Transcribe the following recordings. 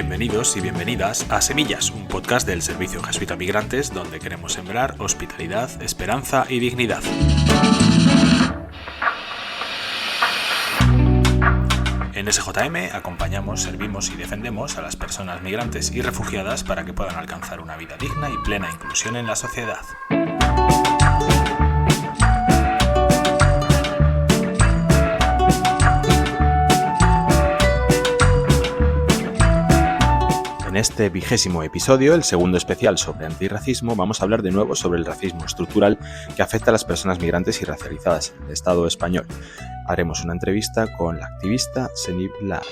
Bienvenidos y bienvenidas a Semillas, un podcast del Servicio Jesuita Migrantes donde queremos sembrar hospitalidad, esperanza y dignidad. En SJM acompañamos, servimos y defendemos a las personas migrantes y refugiadas para que puedan alcanzar una vida digna y plena inclusión en la sociedad. En este 20º episodio, el segundo especial sobre antirracismo, vamos a hablar de nuevo sobre el racismo estructural que afecta a las personas migrantes y racializadas en el Estado español. Haremos una entrevista con la activista Senib Laari.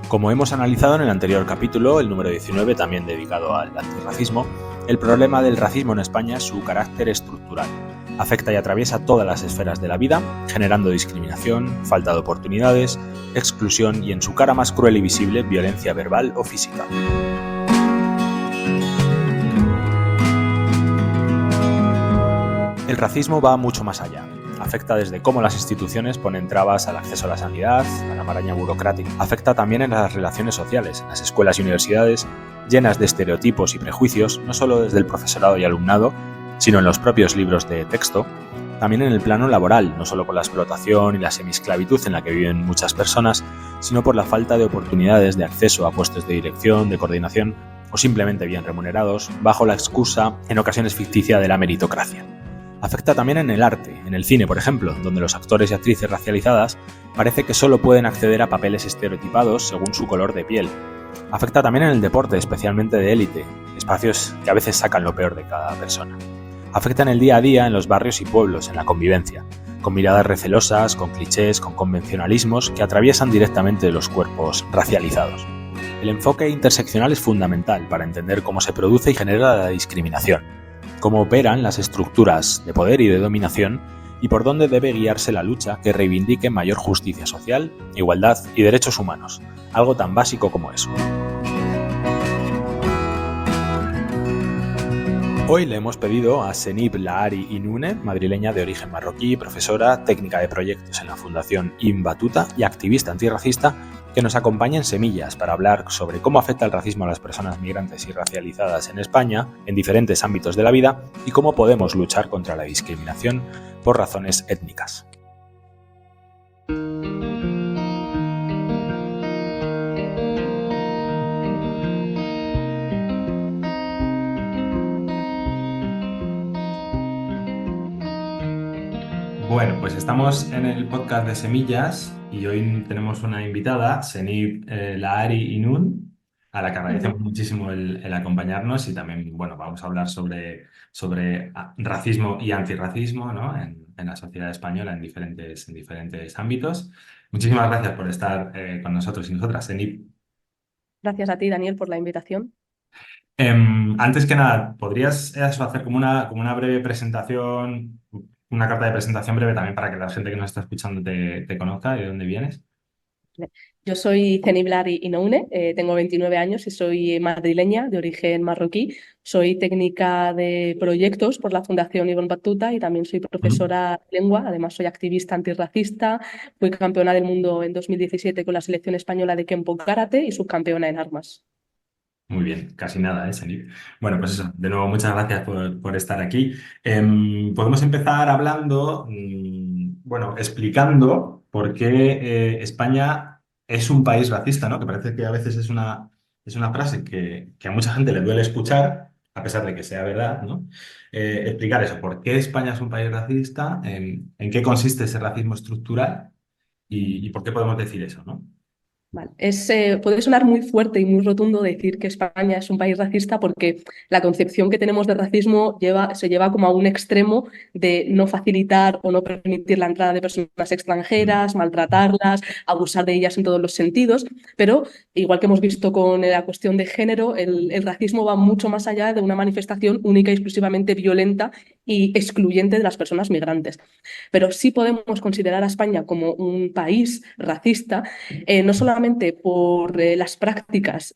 Como hemos analizado en el anterior capítulo, el número 19, también dedicado al antirracismo, el problema del racismo en España es su carácter estructural. Afecta y atraviesa todas las esferas de la vida, generando discriminación, falta de oportunidades, exclusión y, en su cara más cruel y visible, violencia verbal o física. El racismo va mucho más allá. Afecta desde cómo las instituciones ponen trabas al acceso a la sanidad, a la maraña burocrática. Afecta también en las relaciones sociales, en las escuelas y universidades, llenas de estereotipos y prejuicios, no solo desde el profesorado y alumnado, sino en los propios libros de texto. También en el plano laboral, no solo por la explotación y la semiesclavitud en la que viven muchas personas, sino por la falta de oportunidades de acceso a puestos de dirección, de coordinación o simplemente bien remunerados, bajo la excusa, en ocasiones ficticia, de la meritocracia. Afecta también en el arte, en el cine, por ejemplo, donde los actores y actrices racializadas parece que solo pueden acceder a papeles estereotipados según su color de piel. Afecta también en el deporte, especialmente de élite, espacios que a veces sacan lo peor de cada persona. Afecta en el día a día, en los barrios y pueblos, en la convivencia, con miradas recelosas, con clichés, con convencionalismos que atraviesan directamente los cuerpos racializados. El enfoque interseccional es fundamental para entender cómo se produce y genera la discriminación, cómo operan las estructuras de poder y de dominación y por dónde debe guiarse la lucha que reivindique mayor justicia social, igualdad y derechos humanos, algo tan básico como eso. Hoy le hemos pedido a Senib Laari Inune, madrileña de origen marroquí, profesora, técnica de proyectos en la Fundación Ibn Battuta y activista antirracista, que nos acompañe en Semillas para hablar sobre cómo afecta el racismo a las personas migrantes y racializadas en España en diferentes ámbitos de la vida y cómo podemos luchar contra la discriminación por razones étnicas. Bueno, pues estamos en el podcast de Semillas y hoy tenemos una invitada, Senib Laari Inune, a la que agradecemos muchísimo el acompañarnos y también, bueno, vamos a hablar sobre racismo y antirracismo, ¿no? en la sociedad española en diferentes ámbitos. Muchísimas gracias por estar con nosotros y nosotras, Senib. Gracias a ti, Daniel, por la invitación. Antes que nada, ¿podrías hacer como una breve presentación, una carta de presentación breve también para que la gente que nos está escuchando te conozca y de dónde vienes? Yo soy Senib Laari Inune, tengo 29 años y soy madrileña de origen marroquí. Soy técnica de proyectos por la Fundación Ibn Battuta y también soy profesora de lengua. Además, soy activista antirracista. Fui campeona del mundo en 2017 con la selección española de Kenpo Karate y subcampeona en armas. Muy bien, casi nada, Senib. Bueno, pues eso, de nuevo, muchas gracias por estar aquí. Podemos empezar hablando, bueno, explicando por qué España es un país racista, ¿no? Que parece que a veces es una frase que a mucha gente le duele escuchar, a pesar de que sea verdad, ¿no? Explicar eso, por qué España es un país racista, en qué consiste ese racismo estructural y por qué podemos decir eso, ¿no? Vale. Puede sonar muy fuerte y muy rotundo decir que España es un país racista porque la concepción que tenemos de racismo se lleva como a un extremo de no facilitar o no permitir la entrada de personas extranjeras, maltratarlas, abusar de ellas en todos los sentidos. Pero, igual que hemos visto con la cuestión de género, el racismo va mucho más allá de una manifestación única y exclusivamente violenta y excluyente de las personas migrantes. Pero sí podemos considerar a España como un país racista, no solamente por las prácticas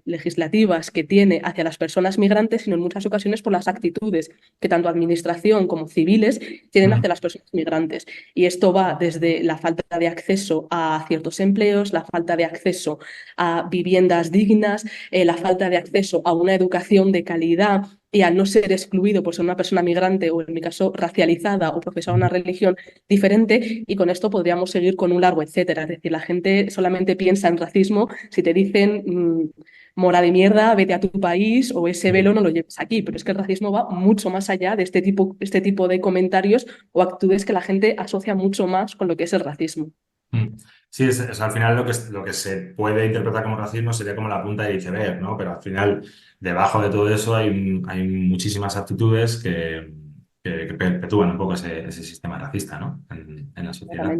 legislativas que tiene hacia las personas migrantes, sino en muchas ocasiones por las actitudes que tanto administración como civiles tienen hacia las personas migrantes. Y esto va desde la falta de acceso a ciertos empleos, la falta de acceso a viviendas dignas, la falta de acceso a una educación de calidad y al no ser excluido por ser una persona migrante o, en mi caso, racializada o profesar una religión diferente, y con esto podríamos seguir con un largo etcétera. Es decir, la gente solamente piensa en racismo si te dicen mora de mierda, vete a tu país o ese velo no lo lleves aquí, pero es que el racismo va mucho más allá de este tipo de comentarios o actitudes que la gente asocia mucho más con lo que es el racismo. Mm. Sí, al final lo que se puede interpretar como racismo sería como la punta del iceberg, ¿no? Pero al final, debajo de todo eso hay muchísimas actitudes que perpetúan un poco ese sistema racista, ¿no? En la sociedad.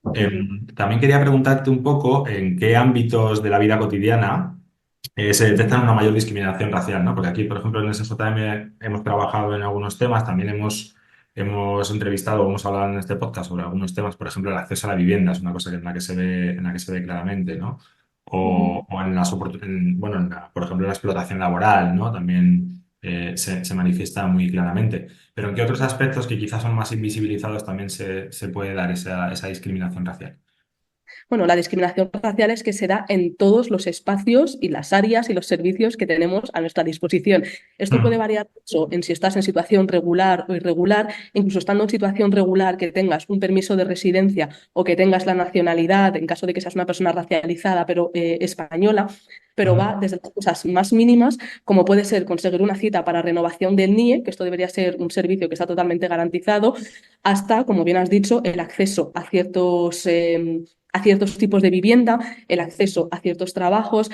Exactamente. También quería preguntarte un poco en qué ámbitos de la vida cotidiana se detecta una mayor discriminación racial, ¿no? Porque aquí, por ejemplo, en SJM hemos trabajado en algunos temas, también hemos entrevistado o hemos hablado en este podcast sobre algunos temas, por ejemplo, el acceso a la vivienda es una cosa en la que en la que se ve claramente, ¿no? Ujú. O en bueno, por ejemplo, en la explotación laboral, ¿no? También se manifiesta muy claramente. Pero ¿en qué otros aspectos que quizás son más invisibilizados también se puede dar esa discriminación racial? Bueno, la discriminación racial es que se da en todos los espacios y las áreas y los servicios que tenemos a nuestra disposición. Esto puede Mm, variar mucho en si estás en situación regular o irregular, incluso estando en situación regular, que tengas un permiso de residencia o que tengas la nacionalidad, en caso de que seas una persona racializada pero española, pero mm, va desde las cosas más mínimas, como puede ser conseguir una cita para renovación del NIE, que esto debería ser un servicio que está totalmente garantizado, hasta, como bien has dicho, el acceso a ciertos tipos de vivienda, el acceso a ciertos trabajos,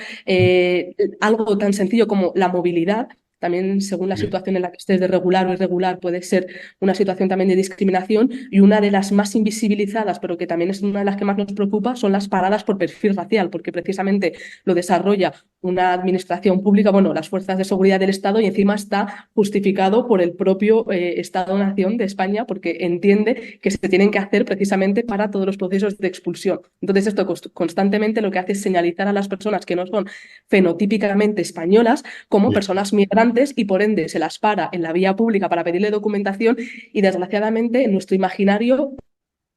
algo tan sencillo como la movilidad. También, según la sí. situación en la que estés de regular o irregular, puede ser una situación también de discriminación. Y una de las más invisibilizadas, pero que también es una de las que más nos preocupa, son las paradas por perfil racial, porque precisamente lo desarrolla una administración pública, bueno, las fuerzas de seguridad del Estado, y encima está justificado por el propio Estado-Nación de España, porque entiende que se tienen que hacer precisamente para todos los procesos de expulsión. Entonces, esto constantemente lo que hace es señalizar a las personas que no son fenotípicamente españolas como Sí. personas migrantes, y por ende se las para en la vía pública para pedirle documentación, y desgraciadamente en nuestro imaginario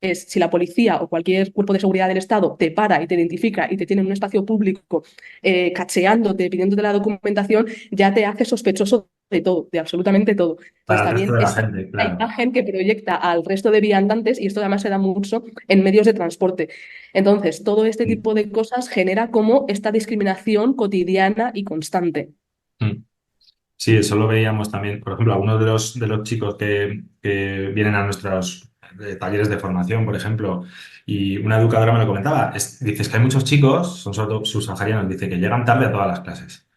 es, si la policía o cualquier cuerpo de seguridad del Estado te para y te identifica y te tiene en un espacio público cacheándote, pidiéndote la documentación, ya te hace sospechoso de todo, de absolutamente todo. Entonces Para el resto también de la esta gente, la claro. imagen que proyecta al resto de viandantes, y esto además se da mucho en medios de transporte. Entonces, todo este Mm. tipo de cosas genera como esta discriminación cotidiana y constante. Mm. Sí, eso lo veíamos también, por ejemplo, algunos de los chicos que vienen a nuestros talleres de formación, por ejemplo, y una educadora me lo comentaba, dices que hay muchos chicos, son sobre todo subsaharianos, dice que llegan tarde a todas las clases.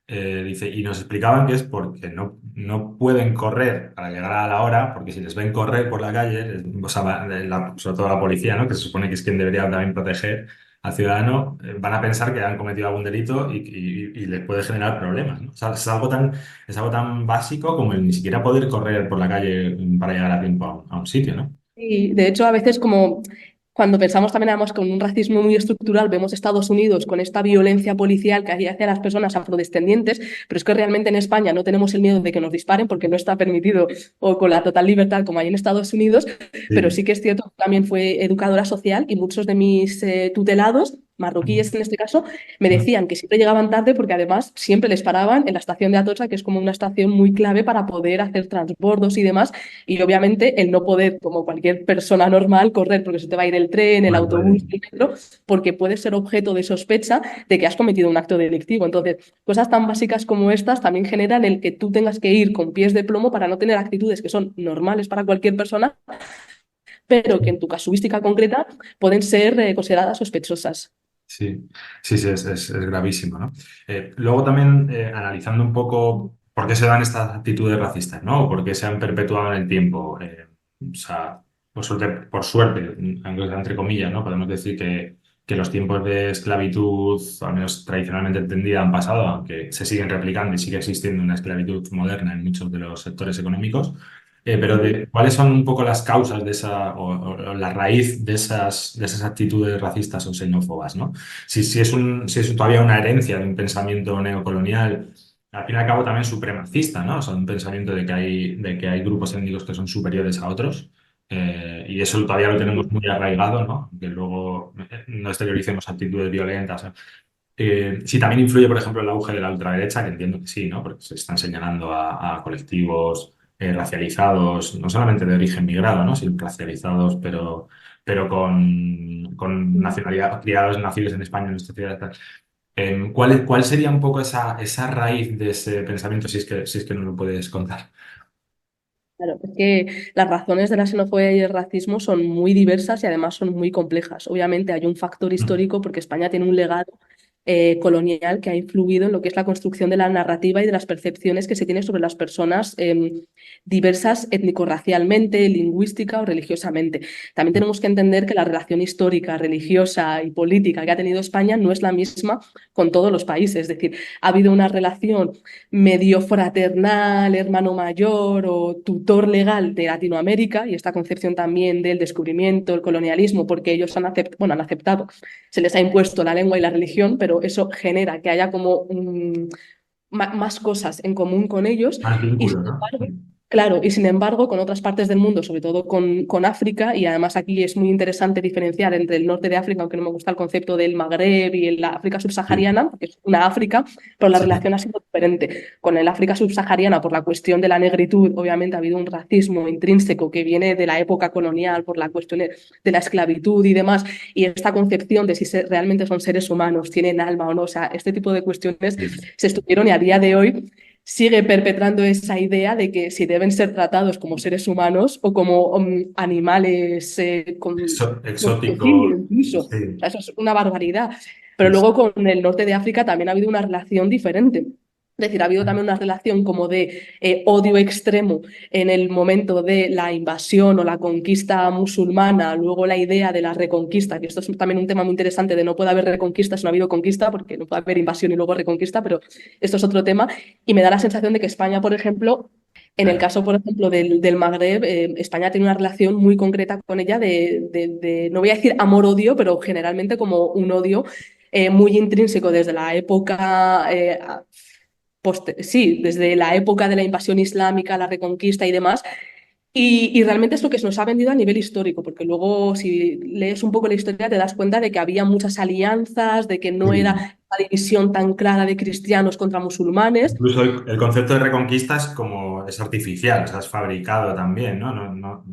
Dice, y nos explicaban que es porque no pueden correr para llegar a la hora, porque si les ven correr por la calle, o sea, sobre todo la policía, ¿no? Que se supone que es quien debería también proteger al ciudadano, van a pensar que han cometido algún delito y les puede generar problemas, ¿no? O sea, es algo tan básico como el ni siquiera poder correr por la calle para llegar a tiempo a un sitio, ¿no? Y de hecho, a veces como cuando pensamos también además con un racismo muy estructural, vemos Estados Unidos con esta violencia policial que hay hacia las personas afrodescendientes, pero es que realmente en España no tenemos el miedo de que nos disparen porque no está permitido o con la total libertad como hay en Estados Unidos, pero Sí. sí que es cierto que también fue educadora social, y muchos de mis tutelados, marroquíes en este caso, me decían que siempre llegaban tarde porque además siempre les paraban en la estación de Atocha, que es como una estación muy clave para poder hacer transbordos y demás, y obviamente el no poder, como cualquier persona normal, correr porque se te va a ir el tren, el Bueno, autobús, el metro, porque puedes ser objeto de sospecha de que has cometido un acto delictivo. Entonces, cosas tan básicas como estas también generan el que tú tengas que ir con pies de plomo para no tener actitudes que son normales para cualquier persona, pero que en tu casuística concreta pueden ser consideradas sospechosas. Sí, sí, sí, es gravísimo, ¿no? Luego también analizando un poco por qué se dan estas actitudes racistas, ¿no? O por qué se han perpetuado en el tiempo. O sea, por suerte, aunque sea entre comillas, ¿no? Podemos decir que los tiempos de esclavitud, al menos tradicionalmente entendida, han pasado, aunque se siguen replicando y sigue existiendo una esclavitud moderna en muchos de los sectores económicos. Pero ¿cuáles son un poco las causas de esa, o la raíz de esas actitudes racistas o xenófobas, ¿no? Si es todavía una herencia de un pensamiento neocolonial, al fin y al cabo también supremacista, ¿no? O sea, un pensamiento de que hay grupos étnicos que son superiores a otros. Y eso todavía lo tenemos muy arraigado, ¿no? Que luego no exterioricemos actitudes violentas. Sí, también influye, por ejemplo, el auge de la ultraderecha, que entiendo que sí, ¿no? Porque se están señalando a colectivos racializados, no solamente de origen migrado, ¿no? Sino racializados, pero con nacionalidad, criados, nacidos en España, en nuestra ciudad. Tal. ¿Cuál sería un poco esa raíz de ese pensamiento, si es que no lo puedes contar? Claro, es que las razones de la xenofobia y el racismo son muy diversas y además son muy complejas. Obviamente hay un factor Mm, histórico porque España tiene un legado colonial que ha influido en lo que es la construcción de la narrativa y de las percepciones que se tiene sobre las personas diversas étnico-racialmente, lingüística o religiosamente. También tenemos que entender que la relación histórica, religiosa y política que ha tenido España no es la misma con todos los países. Es decir, ha habido una relación medio fraternal, hermano mayor o tutor legal de Latinoamérica y esta concepción también del descubrimiento, el colonialismo, porque ellos bueno, han aceptado, se les ha impuesto la lengua y la religión, pero eso genera que haya como más cosas en común con ellos más y vínculo, sin ¿no? embargo, claro, y sin embargo con otras partes del mundo, sobre todo con África, y además aquí es muy interesante diferenciar entre el norte de África, aunque no me gusta el concepto del Magreb y la África Sí, subsahariana, porque es una África, pero la sí, relación ha sido diferente. Con el África subsahariana, por la cuestión de la negritud, obviamente ha habido un racismo intrínseco que viene de la época colonial, por la cuestión de la esclavitud y demás, y esta concepción de si realmente son seres humanos, tienen alma o no, o sea, este tipo de cuestiones sí. se estuvieron y a día de hoy sigue perpetrando esa idea de que si deben ser tratados como seres humanos o como animales con Exótico, genocidio incluso. O sí. sea, eso es una barbaridad. Pero Sí, sí. luego con el norte de África también ha habido una relación diferente. Es decir, ha habido también una relación como de odio extremo en el momento de la invasión o la conquista musulmana, luego la idea de la reconquista, que esto es también un tema muy interesante de no puede haber reconquista si no ha habido conquista, porque no puede haber invasión y luego reconquista, pero esto es otro tema. Y me da la sensación de que España, por ejemplo, en el caso, por ejemplo, del Magreb, España tiene una relación muy concreta con ella no voy a decir amor-odio, pero generalmente como un odio muy intrínseco desde la época sí, desde la época de la invasión islámica, la reconquista y demás. Y realmente es lo que se nos ha vendido a nivel histórico, porque luego si lees un poco la historia te das cuenta de que había muchas alianzas, de que no era Sí. la división tan clara de cristianos contra musulmanes. Incluso el concepto de reconquista es como es artificial, o sea, es fabricado también, ¿no?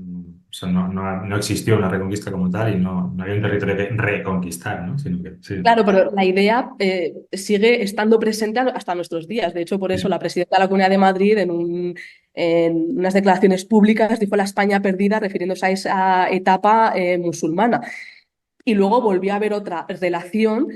O sea, no existió una reconquista como tal y no había un territorio que reconquistar, ¿no? Sino que, sí, Claro, pero la idea sigue estando presente hasta nuestros días. De hecho, por eso sí, la presidenta de la Comunidad de Madrid en unas declaraciones públicas dijo la España perdida refiriéndose a esa etapa musulmana. Y luego volvió a haber otra relación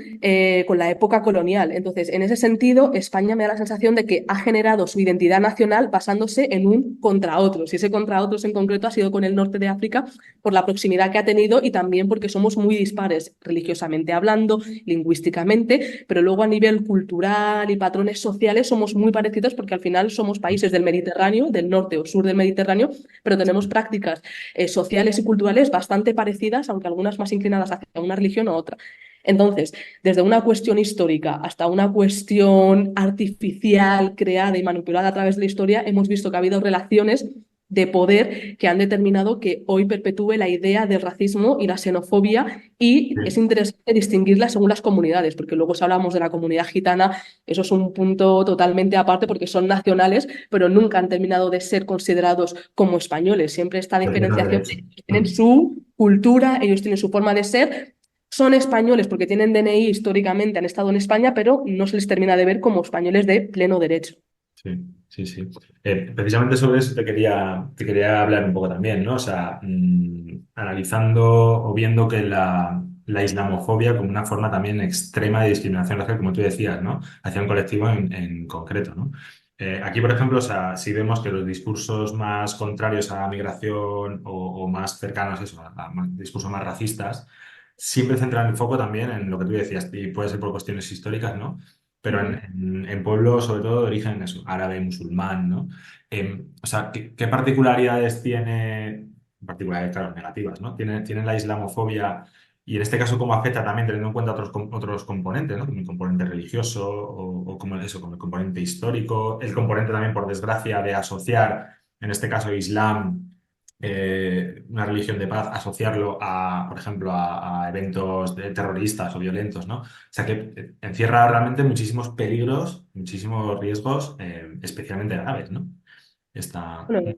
con la época colonial. Entonces, en ese sentido, España me da la sensación de que ha generado su identidad nacional basándose en un contra otros. Y ese contra otros en concreto ha sido con el norte de África por la proximidad que ha tenido y también porque somos muy dispares, religiosamente hablando, lingüísticamente, pero luego a nivel cultural y patrones sociales somos muy parecidos porque al final somos países del Mediterráneo, del norte o sur del Mediterráneo, pero tenemos prácticas sociales y culturales bastante parecidas, aunque algunas más inclinadas hacia una religión u otra. Entonces, desde una cuestión histórica hasta una cuestión artificial, creada y manipulada a través de la historia, hemos visto que ha habido relaciones de poder que han determinado que hoy perpetúe la idea del racismo y la xenofobia y es sí. interesante distinguirla según las comunidades, porque luego si hablamos de la comunidad gitana, eso es un punto totalmente aparte porque son nacionales, pero nunca han terminado de ser considerados como españoles. Siempre esta De pleno diferenciación derecho. de tienen su cultura, ellos tienen su forma de ser, son españoles porque tienen DNI históricamente, han estado en España, pero no se les termina de ver como españoles de pleno derecho. Sí, sí, sí. Precisamente sobre eso te quería hablar un poco también, ¿no? O sea, analizando o viendo que la islamofobia como una forma también extrema de discriminación racial, como tú decías, ¿no? Hacia un colectivo en concreto, ¿no? Aquí, por ejemplo, o sea, si vemos que los discursos más contrarios a la migración o más cercanos a eso, discursos más racistas, siempre centran el foco también en lo que tú decías, y puede ser por cuestiones históricas, ¿no? Pero Ujú. en pueblos, sobre todo de origen eso, árabe, musulmán, ¿no? O sea, ¿qué particularidades tiene, particularidades, claro, negativas, ¿no? Tiene la islamofobia y en este caso cómo afecta también teniendo en cuenta otros componentes, ¿no? Como el componente religioso o como eso, como el componente histórico, el componente también, por desgracia, de asociar, en este caso, Islam, una religión de paz, asociarlo a, por ejemplo, a eventos terroristas o violentos, ¿no? O sea que encierra realmente muchísimos peligros, muchísimos riesgos, especialmente graves, ¿no? Esta... Bueno,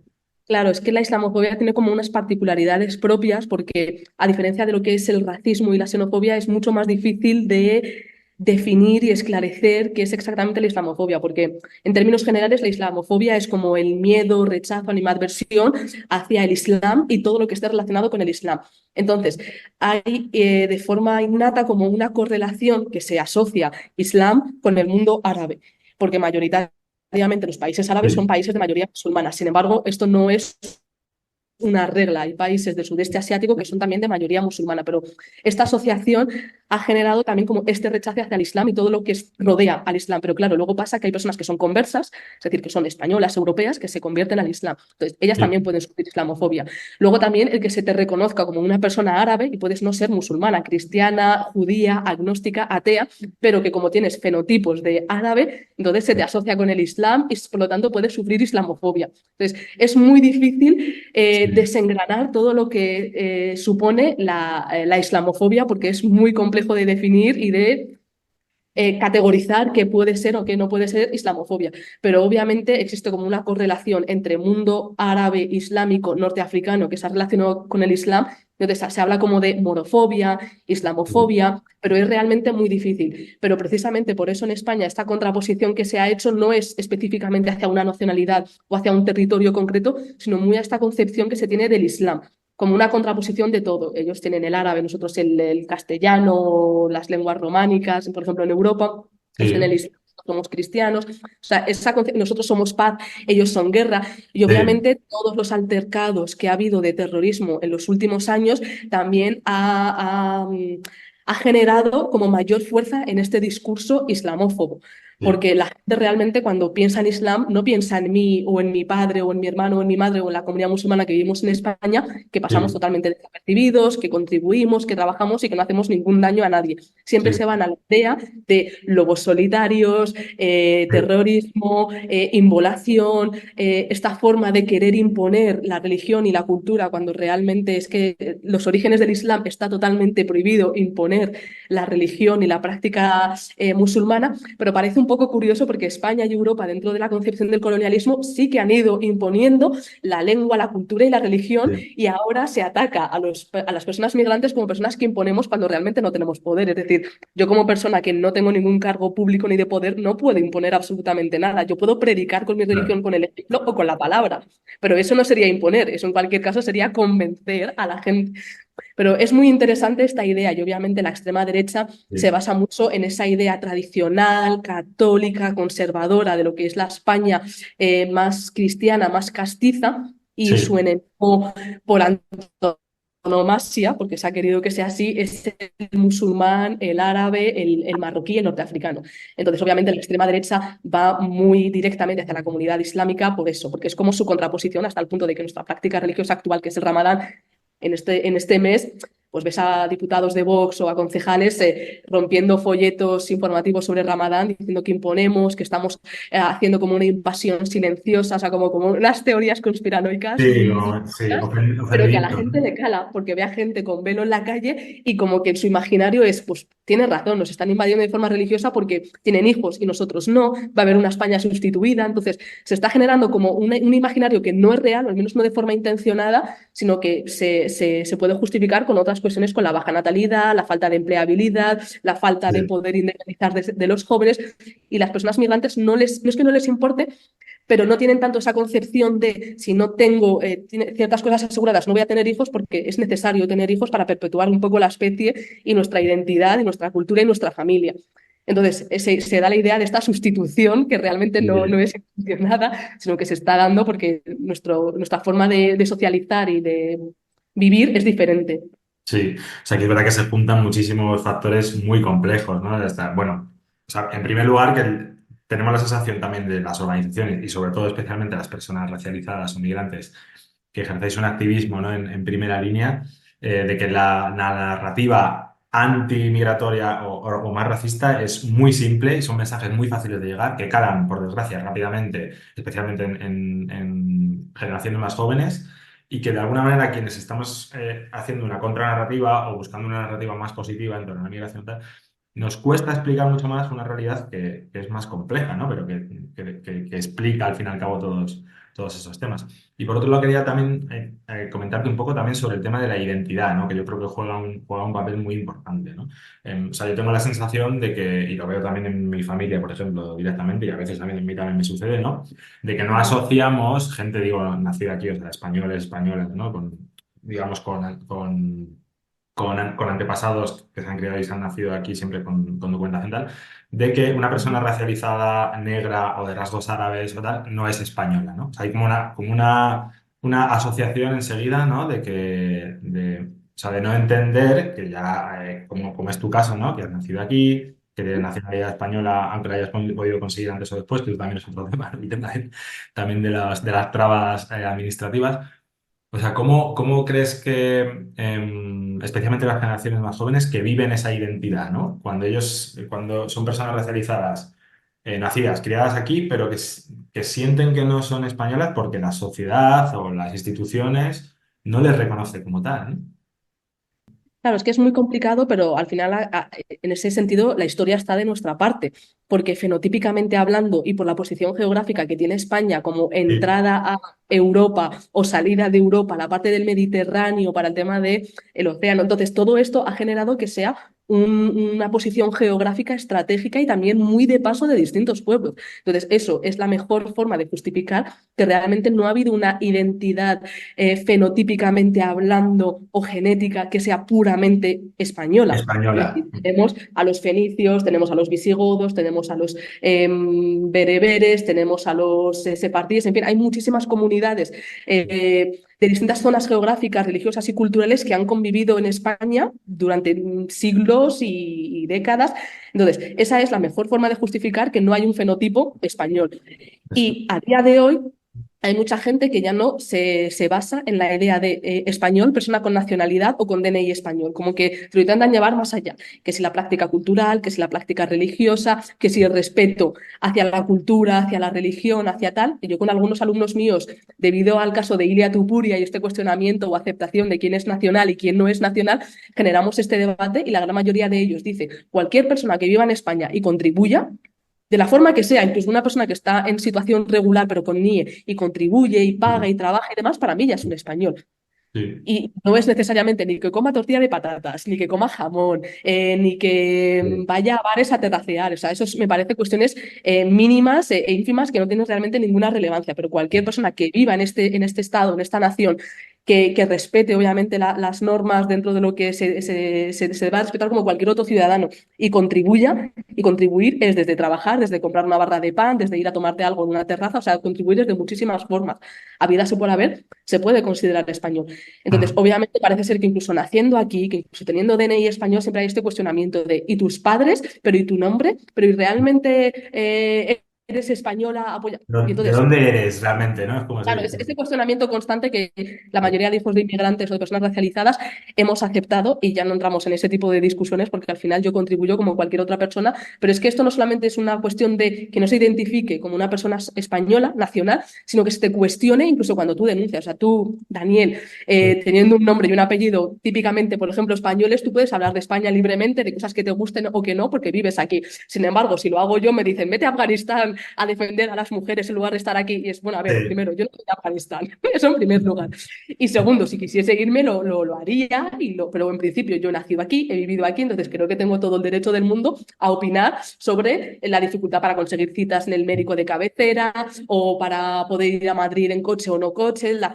claro, es que la islamofobia tiene como unas particularidades propias porque, a diferencia de lo que es el racismo y la xenofobia, es mucho más difícil de definir y esclarecer qué es exactamente la islamofobia, porque en términos generales la islamofobia es como el miedo, rechazo, animadversión hacia el Islam y todo lo que esté relacionado con el Islam. Entonces, hay de forma innata como una correlación que se asocia Islam con el mundo árabe, porque mayoritariamente los países árabes son Sí, países de mayoría musulmana. Sin embargo, esto no es una regla. Hay países del sudeste asiático que son también de mayoría musulmana, pero esta asociación ha generado también como este rechazo hacia el Islam y todo lo que rodea al Islam. Pero claro, luego pasa que hay personas que son conversas, es decir, que son españolas, europeas, que se convierten al Islam. Entonces, ellas sí, también pueden sufrir islamofobia. Luego también el que se te reconozca como una persona árabe y puedes no ser musulmana, cristiana, judía, agnóstica, atea, pero que como tienes fenotipos de árabe, entonces se te asocia con el Islam y por lo tanto puedes sufrir islamofobia. Entonces, es muy difícil sí, desengranar todo lo que supone la islamofobia porque es muy complejo de definir y de categorizar qué puede ser o qué no puede ser islamofobia. Pero obviamente existe como una correlación entre mundo árabe, islámico, norteafricano que se ha relacionado con el Islam. Entonces se habla como de morofobia, sí, islamofobia, pero es realmente muy difícil. Pero precisamente por eso en España esta contraposición que se ha hecho no es específicamente hacia una nacionalidad o hacia un territorio concreto, sino muy a esta concepción que se tiene del Islam como una contraposición de todo. Ellos tienen el árabe, nosotros el castellano, las lenguas románicas, por ejemplo, en Europa, ellos tienen el sí, islam, somos cristianos, o sea, nosotros somos paz, ellos son guerra, y sí, obviamente todos los altercados que ha habido de terrorismo en los últimos años también ha generado como mayor fuerza en este discurso islamófobo. sí, Porque la gente realmente cuando piensa en Islam no piensa en mí o en mi padre o en mi hermano o en mi madre o en la comunidad musulmana que vivimos en España, que pasamos sí, totalmente desapercibidos, que contribuimos, que trabajamos y que no hacemos ningún daño a nadie. Siempre sí, se van a la idea de lobos solitarios, terrorismo, inmolación, esta forma de querer imponer la religión y la cultura cuando realmente es que los orígenes del Islam está totalmente prohibido imponer la religión y la práctica musulmana, pero parece un poco curioso porque España y Europa, dentro de la concepción del colonialismo, sí que han ido imponiendo la lengua, la cultura y la religión, sí, y ahora se ataca a las personas migrantes como personas que imponemos cuando realmente no tenemos poder. Es decir, yo como persona que no tengo ningún cargo público ni de poder, no puedo imponer absolutamente nada. Yo puedo predicar con mi claro, religión, con el ejemplo o con la palabra, pero eso no sería imponer, eso en cualquier caso sería convencer a la gente. Pero es muy interesante esta idea y obviamente la extrema derecha se sí, basa mucho en esa idea tradicional, católica, conservadora de lo que es la España más cristiana, más castiza y su sí, enemigo por antonomasia, porque se ha querido que sea así, es el musulmán, el árabe, el marroquí, el norteafricano. Entonces, obviamente, la extrema derecha va muy directamente hacia la comunidad islámica por eso, porque es como su contraposición hasta el punto de que nuestra práctica religiosa actual, que es el Ramadán, en este mes, pues ves a diputados de Vox o a concejales rompiendo folletos informativos sobre Ramadán, diciendo que imponemos, que estamos haciendo como una invasión silenciosa, o sea, como unas teorías conspiranoicas sí, muy sí, locas, pero que a la ofendimiento, gente ¿no? le cala, porque ve a gente con velo en la calle y como que en su imaginario es, pues tiene razón, nos están invadiendo de forma religiosa porque tienen hijos y nosotros no, va a haber una España sustituida, entonces se está generando como un imaginario que no es real, o al menos no de forma intencionada, sino que se puede justificar con otras cuestiones, con la baja natalidad, la falta de empleabilidad, la falta de Sí, poder independizar de los jóvenes, y las personas migrantes no es que no les importe, pero no tienen tanto esa concepción de si no tengo ciertas cosas aseguradas, no voy a tener hijos porque es necesario tener hijos para perpetuar un poco la especie y nuestra identidad y nuestra cultura y nuestra familia. Entonces, se da la idea de esta sustitución que realmente no es intencionada, sino que se está dando porque nuestra forma de socializar y de vivir es diferente. Sí, o sea que es verdad que se juntan muchísimos factores muy complejos, ¿no? Bueno, o sea, en primer lugar que tenemos la sensación también de las organizaciones y sobre todo especialmente las personas racializadas o migrantes que ejercéis un activismo, ¿no? En primera línea, de que la narrativa antimigratoria o más racista es muy simple y son mensajes muy fáciles de llegar, que calan, por desgracia, rápidamente, especialmente en generaciones más jóvenes y que de alguna manera quienes estamos haciendo una contranarrativa o buscando una narrativa más positiva en torno a la migración, tal, nos cuesta explicar mucho más una realidad que es más compleja, ¿no? Pero que explica al fin y al cabo todos esos temas. Y por otro lado, quería también comentarte un poco también sobre el tema de la identidad, ¿no? Que yo creo que juega un papel muy importante, ¿no? O sea, yo tengo la sensación de que, y lo veo también en mi familia, por ejemplo, directamente, y a veces también en mí también me sucede, ¿no? De que no asociamos gente, digo, nacida aquí, o sea, españoles, españolas, ¿no? Digamos, con antepasados que se han criado y se han nacido aquí siempre con documentación tal, de que una persona racializada, negra o de rasgos árabes o tal, no es española, ¿no? O sea, hay como una asociación enseguida, ¿no? O sea, de no entender que ya, como es tu caso, ¿no? Que has nacido aquí, que tienes nacionalidad española, aunque la hayas podido conseguir antes o después, que eso también es otro tema, el tema también de las trabas administrativas. O sea, ¿cómo crees que, especialmente las generaciones más jóvenes, que viven esa identidad, ¿no? Cuando son personas racializadas, nacidas, criadas aquí, pero que sienten que no son españolas porque la sociedad o las instituciones no les reconoce como tal, ¿no? Claro, es que es muy complicado, pero al final, en ese sentido, la historia está de nuestra parte, porque fenotípicamente hablando y por la posición geográfica que tiene España como Sí, entrada a Europa o salida de Europa, la parte del Mediterráneo para el tema del océano, entonces todo esto ha generado que sea una posición geográfica estratégica y también muy de paso de distintos pueblos. Entonces, eso es la mejor forma de justificar que realmente no ha habido una identidad fenotípicamente hablando o genética que sea puramente española. Es española. decir, tenemos a los fenicios, tenemos a los visigodos, tenemos a los bereberes, tenemos a los sefartíes, en fin, hay muchísimas comunidades de distintas zonas geográficas, religiosas y culturales que han convivido en España durante siglos y décadas. Entonces, esa es la mejor forma de justificar que no hay un fenotipo español. Eso. Y a día de hoy hay mucha gente que ya no se basa en la idea de español, persona con nacionalidad o con DNI español, como que lo intentan llevar más allá, que si la práctica cultural, que si la práctica religiosa, que si el respeto hacia la cultura, hacia la religión, hacia tal. Y yo con algunos alumnos míos, debido al caso de Ilia Tupuria y este cuestionamiento o aceptación de quién es nacional y quién no es nacional, generamos este debate y la gran mayoría de ellos dice, cualquier persona que viva en España y contribuya, de la forma que sea, incluso una persona que está en situación regular pero con NIE y contribuye y paga y trabaja y demás, para mí ya es un español. Sí, Y no es necesariamente ni que coma tortilla de patatas, ni que coma jamón, ni que sí. vaya a bares a terracear. O sea, eso me parece cuestiones mínimas e ínfimas que no tienen realmente ninguna relevancia. Pero cualquier persona que viva en este estado, en esta nación, que respete obviamente las normas dentro de lo que se va a respetar como cualquier otro ciudadano y contribuya, y contribuir es desde trabajar, desde comprar una barra de pan, desde ir a tomarte algo en una terraza, o sea, contribuir desde muchísimas formas. Habidas por haber, se puede considerar español. Entonces, Mm. obviamente parece ser que incluso naciendo aquí, que incluso teniendo DNI español, siempre hay este cuestionamiento de ¿y tus padres? ¿Pero y tu nombre? ¿Pero y realmente eres española? Apoya? Y ¿De entonces, dónde eres realmente, no? Es como claro, si... es este cuestionamiento constante que la Sí, mayoría de hijos de inmigrantes o de personas racializadas hemos aceptado y ya no entramos en ese tipo de discusiones porque al final yo contribuyo como cualquier otra persona, pero es que esto no solamente es una cuestión de que no se identifique como una persona española, nacional, sino que se te cuestione incluso cuando tú denuncias. O sea, tú, Daniel, sí, teniendo un nombre y un apellido típicamente, por ejemplo, españoles, tú puedes hablar de España libremente, de cosas que te gusten o que no, porque vives aquí. Sin embargo, si lo hago yo, me dicen, vete a Afganistán Afganistán a defender a las mujeres en lugar de estar aquí. Y es, bueno, a ver, Sí. primero, yo no soy de Afganistán, eso en primer lugar. Y segundo, si quisiese irme, lo haría, pero en principio yo he nacido aquí, he vivido aquí, entonces creo que tengo todo el derecho del mundo a opinar sobre la dificultad para conseguir citas en el médico de cabecera o para poder ir a Madrid en coche o no coche, la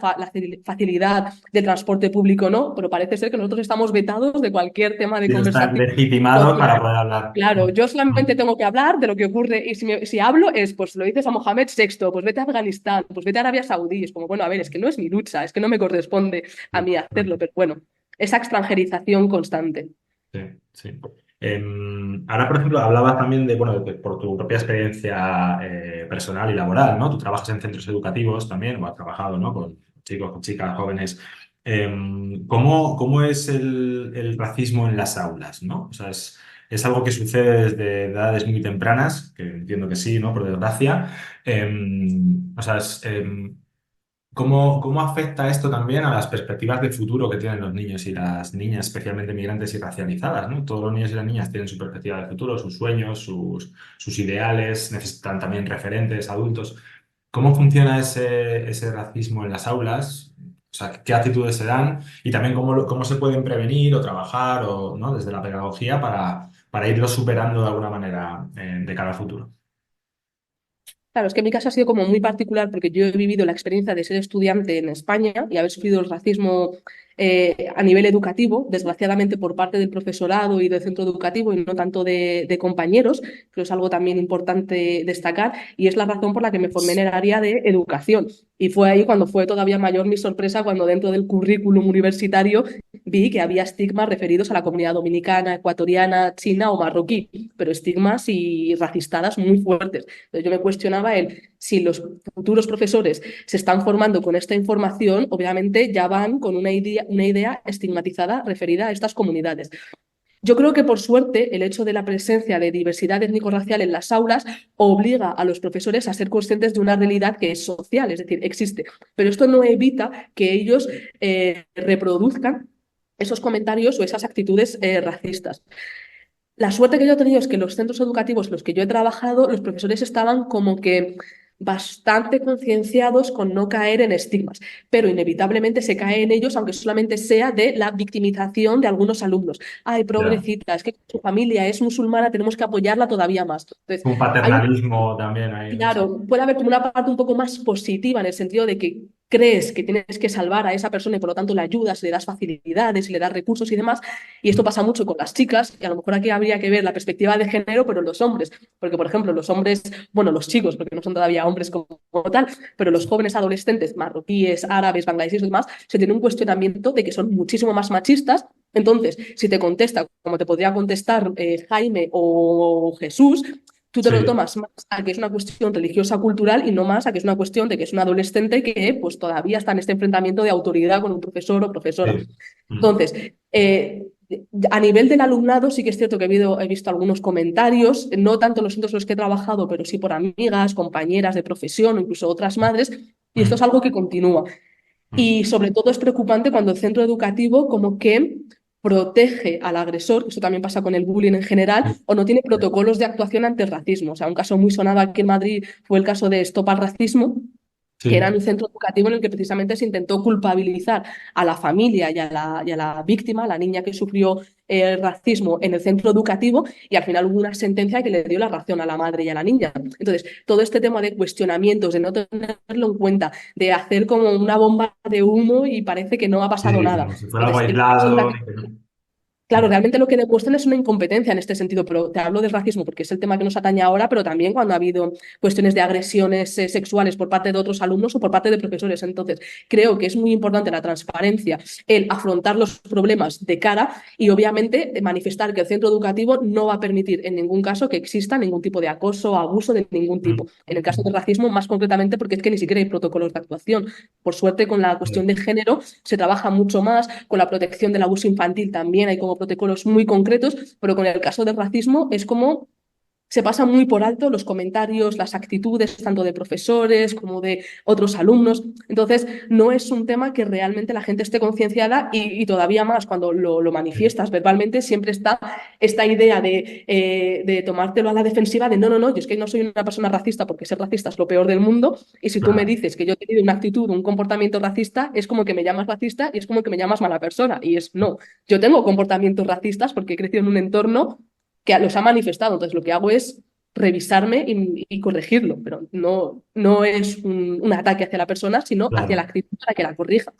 facilidad del transporte público o no, pero parece ser que nosotros estamos vetados de cualquier tema de Sí, está conversación legitimado para social. poder hablar. Claro, yo solamente tengo que hablar de lo que ocurre y si hablo es, pues lo dices a Mohamed VI, pues vete a Afganistán, pues vete a Arabia Saudí. Es como, bueno, a ver, es que no es mi lucha, es que no me corresponde a mí hacerlo, pero bueno, esa extranjerización constante. Sí, sí. Ahora, por ejemplo, hablabas también de, bueno, por tu propia experiencia personal y laboral, ¿no? Tú trabajas en centros educativos también, o has trabajado, ¿no? Con chicos, con chicas, jóvenes. ¿Cómo es el racismo en las aulas, ¿no? O sea, es algo que sucede desde edades muy tempranas, que entiendo que sí, ¿no? Por desgracia. O sea, ¿cómo afecta esto también a las perspectivas de futuro que tienen los niños y las niñas, especialmente migrantes y racializadas, ¿no? Todos los niños y las niñas tienen su perspectiva de futuro, sus sueños, sus ideales, necesitan también referentes adultos. ¿Cómo funciona ese racismo en las aulas? O sea, ¿qué actitudes se dan? Y también cómo se pueden prevenir o trabajar o, ¿no? Desde la pedagogía para irlo superando de alguna manera de cara al futuro. Claro, es que mi caso ha sido como muy particular porque yo he vivido la experiencia de ser estudiante en España y haber sufrido el racismo a nivel educativo, desgraciadamente por parte del profesorado y del centro educativo y no tanto de compañeros, pero es algo también importante destacar y es la razón por la que me formé en el área de educación. Y fue ahí cuando fue todavía mayor mi sorpresa cuando dentro del currículum universitario vi que había estigmas referidos a la comunidad dominicana, ecuatoriana, china o marroquí, pero estigmas y racistadas muy fuertes. Entonces yo me cuestionaba si los futuros profesores se están formando con esta información, obviamente ya van con una idea estigmatizada referida a estas comunidades. Yo creo que por suerte el hecho de la presencia de diversidad étnico-racial en las aulas obliga a los profesores a ser conscientes de una realidad que es social, es decir, existe. Pero esto no evita que ellos reproduzcan esos comentarios o esas actitudes racistas. La suerte que yo he tenido es que en los centros educativos en los que yo he trabajado, los profesores estaban como que bastante concienciados con no caer en estigmas, pero inevitablemente se cae en ellos, aunque solamente sea de la victimización de algunos alumnos. Ay, Ya. pobrecita, es que su familia es musulmana, tenemos que apoyarla todavía más. Entonces, Un hay un paternalismo también ahí, ¿no? Sí. Claro, puede haber como una parte un poco más positiva en el sentido de que crees que tienes que salvar a esa persona y por lo tanto le ayudas, le das facilidades, le das recursos y demás. Y esto pasa mucho con las chicas, y a lo mejor aquí habría que ver la perspectiva de género, pero en los hombres. Porque, por ejemplo, los hombres, bueno, los chicos, porque no son todavía hombres como tal, pero los jóvenes adolescentes, marroquíes, árabes, bangladesíes y demás, se tiene un cuestionamiento de que son muchísimo más machistas. Entonces, si te contesta como te podría contestar Jaime o Jesús, tú te lo Sí. tomas más a que es una cuestión religiosa cultural y no más a que es una cuestión de que es un adolescente que pues todavía está en este enfrentamiento de autoridad con un profesor o profesora. Sí. Mm. Entonces, a nivel del alumnado sí que es cierto que he visto algunos comentarios, no tanto en los centros en los que he trabajado, pero sí por amigas, compañeras de profesión o incluso otras madres, y esto es Mm. algo que continúa. Mm. Y sobre todo es preocupante cuando el centro educativo como que protege al agresor, que eso también pasa con el bullying en general, o no tiene protocolos de actuación ante el racismo. O sea, un caso muy sonado aquí en Madrid fue el caso de Stop al Racismo, que era Sí. un centro educativo en el que precisamente se intentó culpabilizar a la familia y a la víctima, a la niña que sufrió racismo en el centro educativo, y al final hubo una sentencia que le dio la razón a la madre y a la niña. Entonces, todo este tema de cuestionamientos, de no tenerlo en cuenta, de hacer como una bomba de humo y parece que no ha pasado Sí, nada. como si fuera algo Entonces, el caso de aislado. la Claro, realmente lo que demuestran es una incompetencia en este sentido, pero te hablo del racismo porque es el tema que nos atañe ahora, pero también cuando ha habido cuestiones de agresiones sexuales por parte de otros alumnos o por parte de profesores. Entonces, creo que es muy importante la transparencia, el afrontar los problemas de cara y obviamente manifestar que el centro educativo no va a permitir en ningún caso que exista ningún tipo de acoso o abuso de ningún tipo. En el caso del racismo, más concretamente porque es que ni siquiera hay protocolos de actuación. Por suerte, con la cuestión de género se trabaja mucho más, con la protección del abuso infantil también hay como protocolos muy concretos, pero con el caso del racismo es como se pasa muy por alto los comentarios, las actitudes, tanto de profesores como de otros alumnos. Entonces, no es un tema que realmente la gente esté concienciada y todavía más cuando lo manifiestas verbalmente, siempre está esta idea de tomártelo a la defensiva de no, yo es que no soy una persona racista porque ser racista es lo peor del mundo y si tú me Claro. dices que yo he tenido una actitud, un comportamiento racista, es como que me llamas racista y es como que me llamas mala persona. Y es no, yo tengo comportamientos racistas porque he crecido en un entorno que los ha manifestado. Entonces, lo que hago es revisarme y corregirlo, pero no es un ataque hacia la persona, sino hacia la Claro. actitud para que la corrija.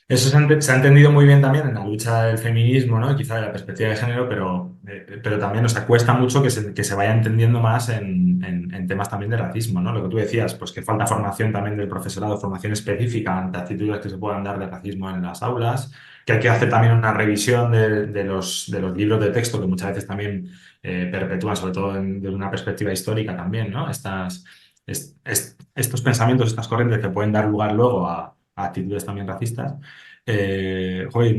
Eso se ha entendido muy bien también en la lucha del feminismo, ¿no? Quizá de la perspectiva de género, pero también nos cuesta mucho que se vaya entendiendo más en temas también de racismo, ¿no? Lo que tú decías, pues que falta formación también del profesorado, formación específica ante actitudes que se puedan dar de racismo en las aulas, que hay que hacer también una revisión de los libros de texto que muchas veces también perpetúan, sobre todo desde una perspectiva histórica también, ¿no? Estos pensamientos, estas corrientes que pueden dar lugar luego a actitudes también racistas. Joder,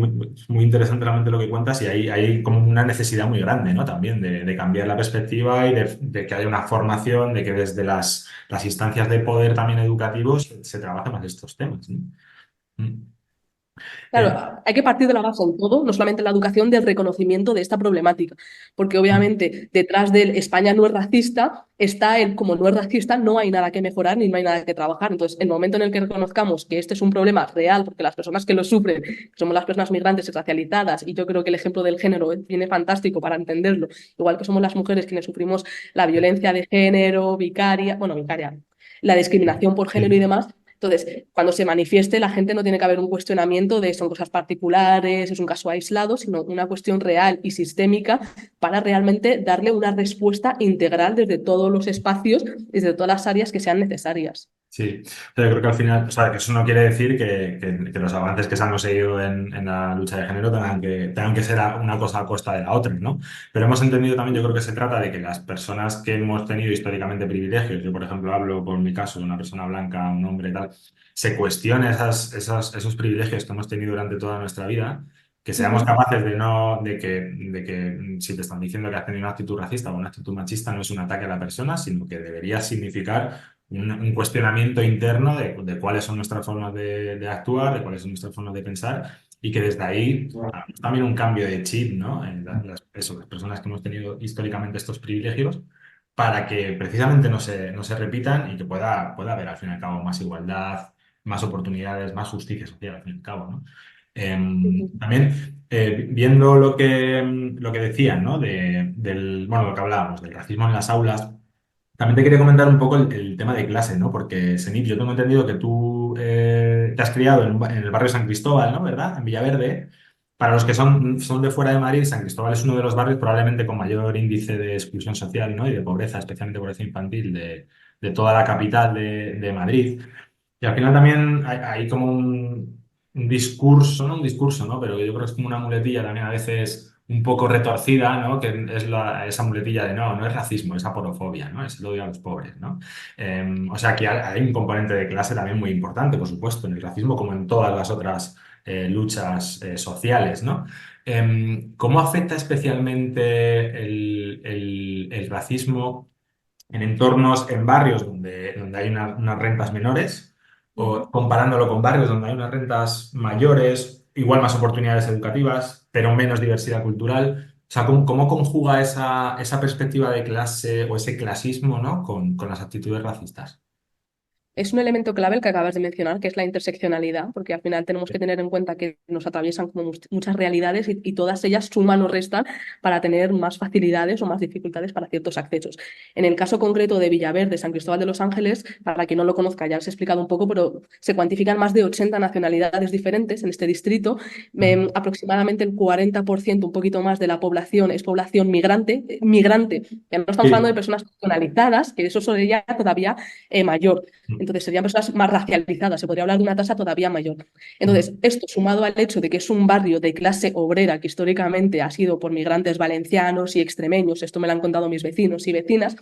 muy interesante realmente lo que cuentas y hay como una necesidad muy grande, ¿no? También de cambiar la perspectiva y de que haya una formación, de que desde las instancias de poder también educativos se trabaje más estos temas, ¿no? Mm. Eh, Claro, hay que partir de la base en todo, no solamente en la educación, del reconocimiento de esta problemática, porque obviamente detrás del España no es racista está el como no es racista, no hay nada que mejorar ni no hay nada que trabajar. Entonces, el momento en el que reconozcamos que este es un problema real, porque las personas que lo sufren somos las personas migrantes y racializadas, y yo creo que el ejemplo del género viene fantástico para entenderlo, igual que somos las mujeres quienes sufrimos la violencia de género, vicaria, la discriminación por género y sí. demás. Entonces, cuando se manifieste, la gente no tiene que haber un cuestionamiento de son cosas particulares, es un caso aislado, sino una cuestión real y sistémica para realmente darle una respuesta integral desde todos los espacios, desde todas las áreas que sean necesarias. Sí, pero yo creo que al final, o sea, que eso no quiere decir que los avances que se han conseguido en la lucha de género tengan que ser una cosa a costa de la otra, ¿no? Pero hemos entendido también, yo creo que se trata de que las personas que hemos tenido históricamente privilegios, yo por ejemplo hablo por mi caso de una persona blanca, un hombre tal, se cuestione esos privilegios que hemos tenido durante toda nuestra vida, que seamos Ujú. capaces de que si te están diciendo que has tenido una actitud racista o una actitud machista no es un ataque a la persona, sino que debería significar un cuestionamiento interno de cuáles son nuestras formas de actuar, de cuáles son nuestras formas de pensar y que desde ahí hagamos también un cambio de chip, ¿no? En las personas que hemos tenido históricamente estos privilegios para que precisamente no se repitan y que pueda haber al fin y al cabo más igualdad, más oportunidades, más justicia social al fin y al cabo, ¿no? Ujú. También viendo lo que decían, ¿no? Bueno, lo que hablábamos, del racismo en las aulas. También te quería comentar un poco el tema de clase, ¿no? Porque, Senit, yo tengo entendido que tú te has criado en el barrio San Cristóbal, ¿no? ¿Verdad? En Villaverde. Para los que son de fuera de Madrid, San Cristóbal es uno de los barrios probablemente con mayor índice de exclusión social, ¿no? Y de pobreza, especialmente pobreza infantil, de toda la capital de Madrid. Y al final también hay como un discurso, no un discurso, ¿no? Pero yo creo que es como una muletilla también a veces un poco retorcida, ¿no? Que es esa muletilla de no es racismo, es aporofobia, ¿no? Es el odio a los pobres, ¿no? O sea que hay un componente de clase también muy importante, por supuesto, en el racismo como en todas las otras luchas sociales, ¿no? ¿Cómo afecta especialmente el racismo en entornos, en barrios donde hay unas rentas menores, o Ujú. comparándolo con barrios donde hay unas rentas mayores, igual más oportunidades educativas, pero menos diversidad cultural? O sea, ¿cómo conjuga esa perspectiva de clase o ese clasismo, ¿no? con las actitudes racistas? Es un elemento clave el que acabas de mencionar, que es la interseccionalidad, porque al final tenemos que tener en cuenta que nos atraviesan como muchas realidades y todas ellas suman o restan para tener más facilidades o más dificultades para ciertos accesos. En el caso concreto de Villaverde, San Cristóbal de los Ángeles, para quien no lo conozca, ya os he explicado un poco, pero se cuantifican más de 80 nacionalidades diferentes en este distrito. Mm. Aproximadamente el 40%, un poquito más de la población es población migrante. Ya no estamos hablando de Sí. personas nacionalizadas, que eso sería todavía mayor. Mm. Entonces serían personas más racializadas, se podría hablar de una tasa todavía mayor. Entonces, esto sumado al hecho de que es un barrio de clase obrera que históricamente ha sido por migrantes valencianos y extremeños, esto me lo han contado mis vecinos y vecinas,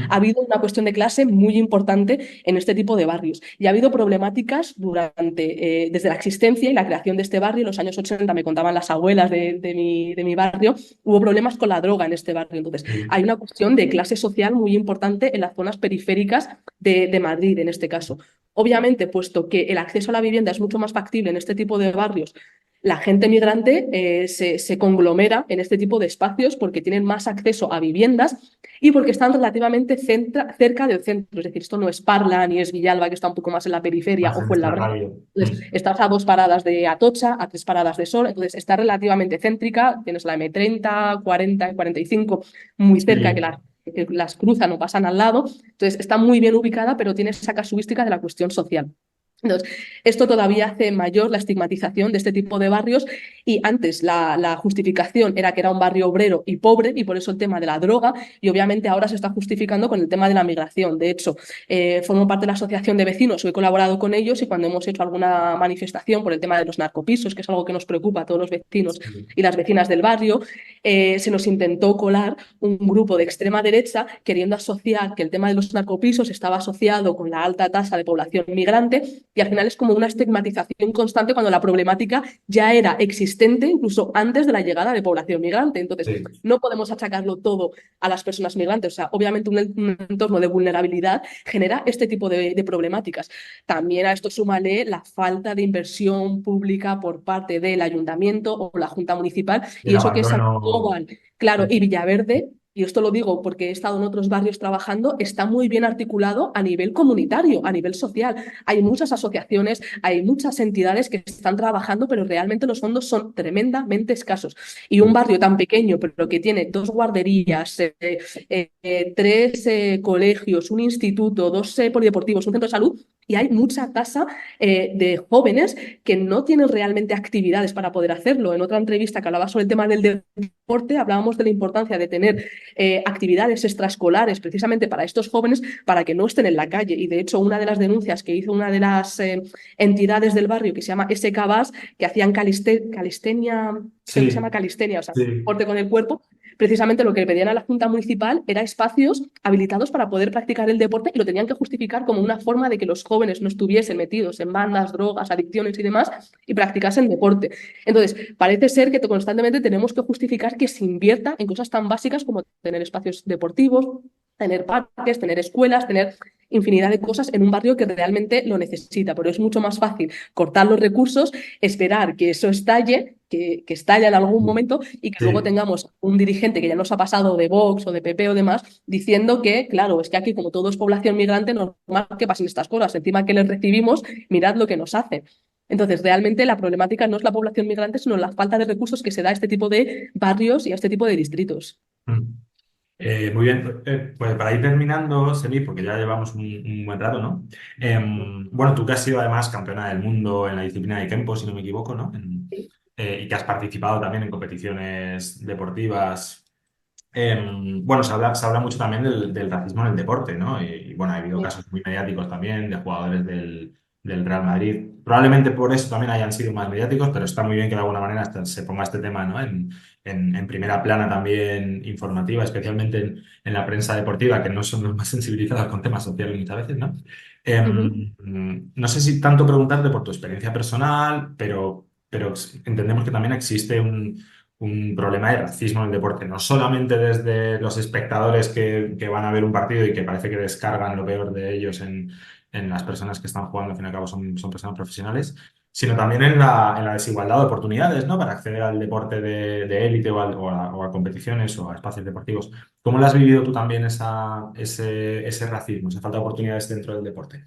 ha habido una cuestión de clase muy importante en este tipo de barrios. Y ha habido problemáticas desde la existencia y la creación de este barrio. En los años 80 me contaban las abuelas de mi barrio, hubo problemas con la droga en este barrio. Entonces, hay una cuestión de clase social muy importante en las zonas periféricas de Madrid, en este caso. Obviamente, puesto que el acceso a la vivienda es mucho más factible en este tipo de barrios, la gente migrante se conglomera en este tipo de espacios porque tienen más acceso a viviendas y porque están relativamente cerca del centro. Es decir, esto no es Parla ni es Villalba, que está un poco más en la periferia, Más o en esta Fuenlabrada. radio. Entonces, estás a 2 paradas de Atocha, a 3 paradas de Sol, entonces está relativamente céntrica. Tienes la M30, 40, 45 muy cerca, Sí. que las cruzan o pasan al lado. Entonces, está muy bien ubicada, pero tiene esa casuística de la cuestión social. Entonces, esto todavía hace mayor la estigmatización de este tipo de barrios y antes la justificación era que era un barrio obrero y pobre y por eso el tema de la droga y obviamente ahora se está justificando con el tema de la migración. De hecho, formo parte de la asociación de vecinos, he colaborado con ellos y cuando hemos hecho alguna manifestación por el tema de los narcopisos, que es algo que nos preocupa a todos los vecinos y las vecinas del barrio, se nos intentó colar un grupo de extrema derecha queriendo asociar que el tema de los narcopisos estaba asociado con la alta tasa de población migrante y al final es como una estigmatización constante cuando la problemática ya era existente incluso antes de la llegada de población migrante. Entonces, Sí. no podemos achacarlo todo a las personas migrantes. O sea, obviamente un entorno de vulnerabilidad genera este tipo de problemáticas. También a esto súmale la falta de inversión pública por parte del ayuntamiento o la Junta Municipal Y y el eso que es San abandono. Cristóbal, claro, y Villaverde. Y esto lo digo porque he estado en otros barrios trabajando, está muy bien articulado a nivel comunitario, a nivel social. Hay muchas asociaciones, hay muchas entidades que están trabajando, pero realmente los fondos son tremendamente escasos. Y un barrio tan pequeño, pero que tiene 2 guarderías, 3 colegios, un instituto, 2 polideportivos, un centro de salud, y hay mucha tasa de jóvenes que no tienen realmente actividades para poder hacerlo. En otra entrevista que hablaba sobre el tema del deporte, hablábamos de la importancia de tener actividades extraescolares precisamente para estos jóvenes para que no estén en la calle. Y de hecho, una de las denuncias que hizo una de las entidades del barrio que se llama SKBAS, que hacían calistenia, creo que se llama Sí, calistenia, o sea, sí. deporte con el cuerpo, precisamente lo que le pedían a la Junta Municipal era espacios habilitados para poder practicar el deporte y lo tenían que justificar como una forma de que los jóvenes no estuviesen metidos en bandas, drogas, adicciones y demás y practicasen deporte. Entonces, parece ser que constantemente tenemos que justificar que se invierta en cosas tan básicas como tener espacios deportivos, tener parques, tener escuelas, tener infinidad de cosas en un barrio que realmente lo necesita, pero es mucho más fácil cortar los recursos, esperar que eso estalle, que estalle en algún momento y que luego Sí. tengamos un dirigente que ya nos ha pasado de Vox o de PP o demás diciendo que, claro, es que aquí como todo es población migrante, normal que pasen estas cosas. Encima que les recibimos, mirad lo que nos hacen. Entonces, realmente la problemática no es la población migrante, sino la falta de recursos que se da a este tipo de barrios y a este tipo de distritos. Mm. Muy bien, pues para ir terminando, Semi, porque ya llevamos un buen rato, ¿no? Bueno, tú que has sido además campeona del mundo en la disciplina de Kempo, si no me equivoco, ¿no? Y que has participado también en competiciones deportivas. Bueno, se habla mucho también del racismo en el deporte, ¿no? Bueno, ha habido casos muy mediáticos también de jugadores del Real Madrid. Probablemente por eso también hayan sido más mediáticos, pero está muy bien que de alguna manera se ponga este tema, ¿no? En primera plana también informativa, especialmente en la prensa deportiva, que no son los más sensibilizados con temas sociales muchas veces, ¿no? Ujú. No sé si tanto preguntarte por tu experiencia personal, pero entendemos que también existe un problema de racismo en el deporte, no solamente desde los espectadores que van a ver un partido y que parece que descargan lo peor de ellos en las personas que están jugando, al fin y al cabo son personas profesionales, sino también en la desigualdad de oportunidades, ¿no? Para acceder al deporte de élite o a competiciones o a espacios deportivos. ¿Cómo lo has vivido tú también ese racismo, esa falta de oportunidades dentro del deporte?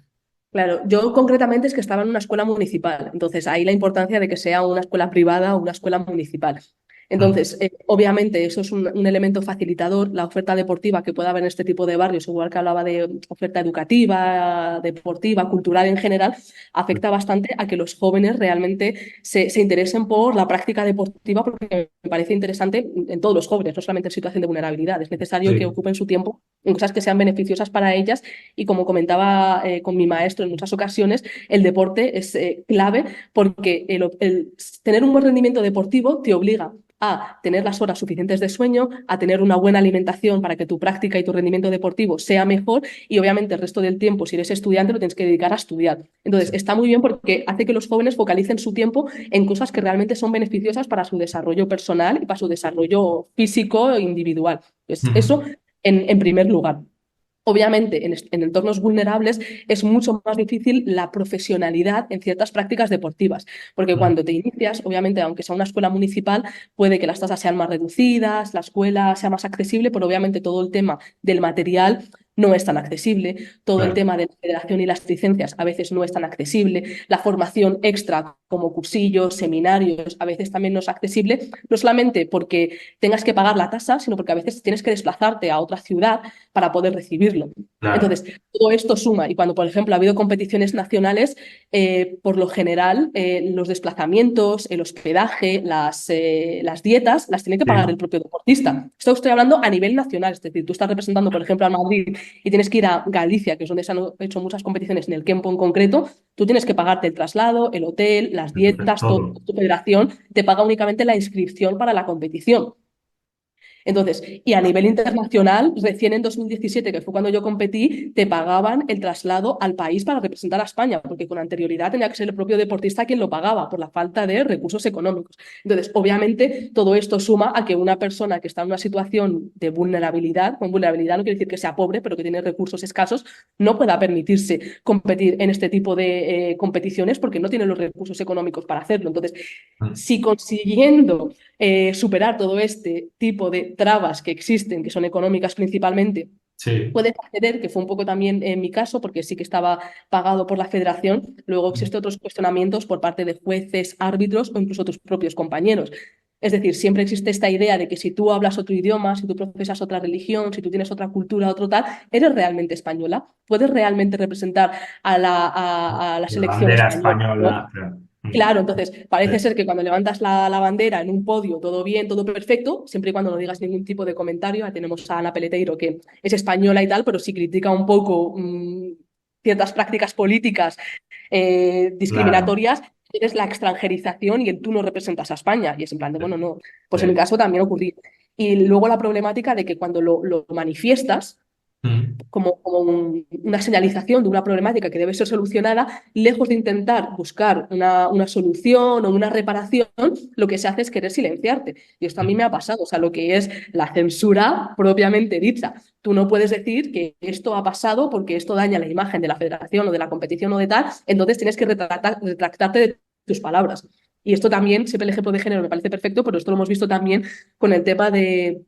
Claro, yo concretamente es que estaba en una escuela municipal, entonces ahí la importancia de que sea una escuela privada o una escuela municipal. Mm. Entonces, obviamente, eso es un elemento facilitador, la oferta deportiva que pueda haber en este tipo de barrios, igual que hablaba de oferta educativa, deportiva, cultural en general, afecta bastante a que los jóvenes realmente se interesen por la práctica deportiva, porque me parece interesante en todos los jóvenes, no solamente en situación de vulnerabilidad. Es necesario que Sí. ocupen su tiempo en cosas que sean beneficiosas para ellas. Y como comentaba con mi maestro en muchas ocasiones, el deporte es clave porque tener un buen rendimiento deportivo te obliga a tener las horas suficientes de sueño, a tener una buena alimentación para que tu práctica y tu rendimiento deportivo sea mejor y obviamente el resto del tiempo, si eres estudiante, lo tienes que dedicar a estudiar. Entonces, está muy bien porque hace que los jóvenes focalicen su tiempo en cosas que realmente son beneficiosas para su desarrollo personal y para su desarrollo físico e individual. Pues Ujú. eso en primer lugar. Obviamente, en entornos vulnerables es mucho más difícil la profesionalidad en ciertas prácticas deportivas, porque Ujú. cuando te inicias, obviamente, aunque sea una escuela municipal, puede que las tasas sean más reducidas, la escuela sea más accesible, pero obviamente todo el tema del material no es tan accesible, todo el Claro, tema de la federación y las licencias a veces no es tan accesible, la formación extra como cursillos, seminarios, a veces también no es accesible, no solamente porque tengas que pagar la tasa, sino porque a veces tienes que desplazarte a otra ciudad para poder recibirlo. claro. Entonces, todo esto suma y cuando, por ejemplo, ha habido competiciones nacionales, por lo general, los desplazamientos, el hospedaje, las dietas, las tiene que pagar el Sí. propio deportista. Esto estoy hablando a nivel nacional, es decir, tú estás representando, por ejemplo, a Madrid y tienes que ir a Galicia, que es donde se han hecho muchas competiciones, en el Kempo en concreto, tú tienes que pagarte el traslado, el hotel, las dietas, todo. Todo. Tu federación te paga únicamente la inscripción para la competición. Entonces, y a nivel internacional, recién en 2017, que fue cuando yo competí, te pagaban el traslado al país para representar a España, porque con anterioridad tenía que ser el propio deportista quien lo pagaba por la falta de recursos económicos. Entonces, obviamente, todo esto suma a que una persona que está en una situación de vulnerabilidad, con vulnerabilidad no quiere decir que sea pobre, pero que tiene recursos escasos, no pueda permitirse competir en este tipo de competiciones porque no tiene los recursos económicos para hacerlo. Entonces, Mm. si consiguiendo superar todo este tipo de trabas que existen, que son económicas principalmente, Sí. puedes acceder, que fue un poco también en mi caso, porque sí que estaba pagado por la federación, luego existen otros cuestionamientos por parte de jueces, árbitros o incluso tus propios compañeros. Es decir, siempre existe esta idea de que si tú hablas otro idioma, si tú profesas otra religión, si tú tienes otra cultura, otro tal, eres realmente española, puedes realmente representar a la La selección bandera española, ¿no? española. Claro. Mm. Claro, entonces parece Sí. ser que cuando levantas la bandera en un podio, todo bien, todo perfecto, siempre y cuando no digas ningún tipo de comentario. Ahí tenemos a Ana Peleteiro, que es española y tal, pero sí critica un poco ciertas prácticas políticas Claro. discriminatorias, eres la extranjerización y tú no representas a España. Y es en plan de, bueno, no, pues en mi Sí. caso también ocurrió. Y luego la problemática de que cuando lo manifiestas, Mm. como una señalización de una problemática que debe ser solucionada, lejos de intentar buscar una solución o una reparación, lo que se hace es querer silenciarte. Y esto a mí me ha pasado, o sea, lo que es la censura propiamente dicha. Tú no puedes decir que esto ha pasado porque esto daña la imagen de la federación o de la competición o de tal, entonces tienes que retractarte de tus palabras. Y esto también, siempre el ejemplo de género me parece perfecto, pero esto lo hemos visto también con el tema de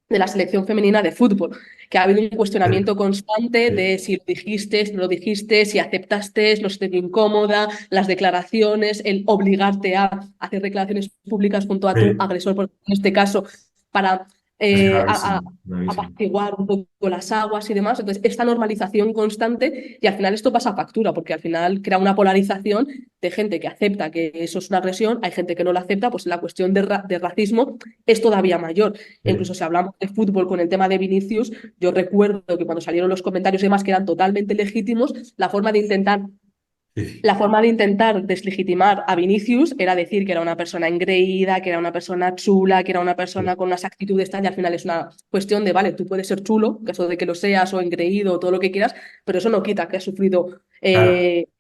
la selección femenina de fútbol, que ha habido un cuestionamiento constante Sí. de si lo dijiste, si no lo dijiste, si aceptaste, lo sentí incómoda, las declaraciones, el obligarte a hacer declaraciones públicas junto a tu Sí. agresor, por en este caso, para Es a gravísimo. Gravísimo. apaciguar un poco las aguas y demás. Entonces, esta normalización constante y al final esto pasa factura, porque al final crea una polarización de gente que acepta que eso es una agresión, hay gente que no lo acepta, pues la cuestión de racismo es todavía mayor. E incluso Sí. si hablamos de fútbol con el tema de Vinicius, yo recuerdo que cuando salieron los comentarios y demás que eran totalmente legítimos, Sí. la forma de intentar deslegitimar a Vinicius era decir que era una persona engreída, que era una persona chula, que era una persona Sí. con unas actitudes tal, y al final es una cuestión de, vale, tú puedes ser chulo, en caso de que lo seas, o engreído, o todo lo que quieras, pero eso no quita que has sufrido Claro.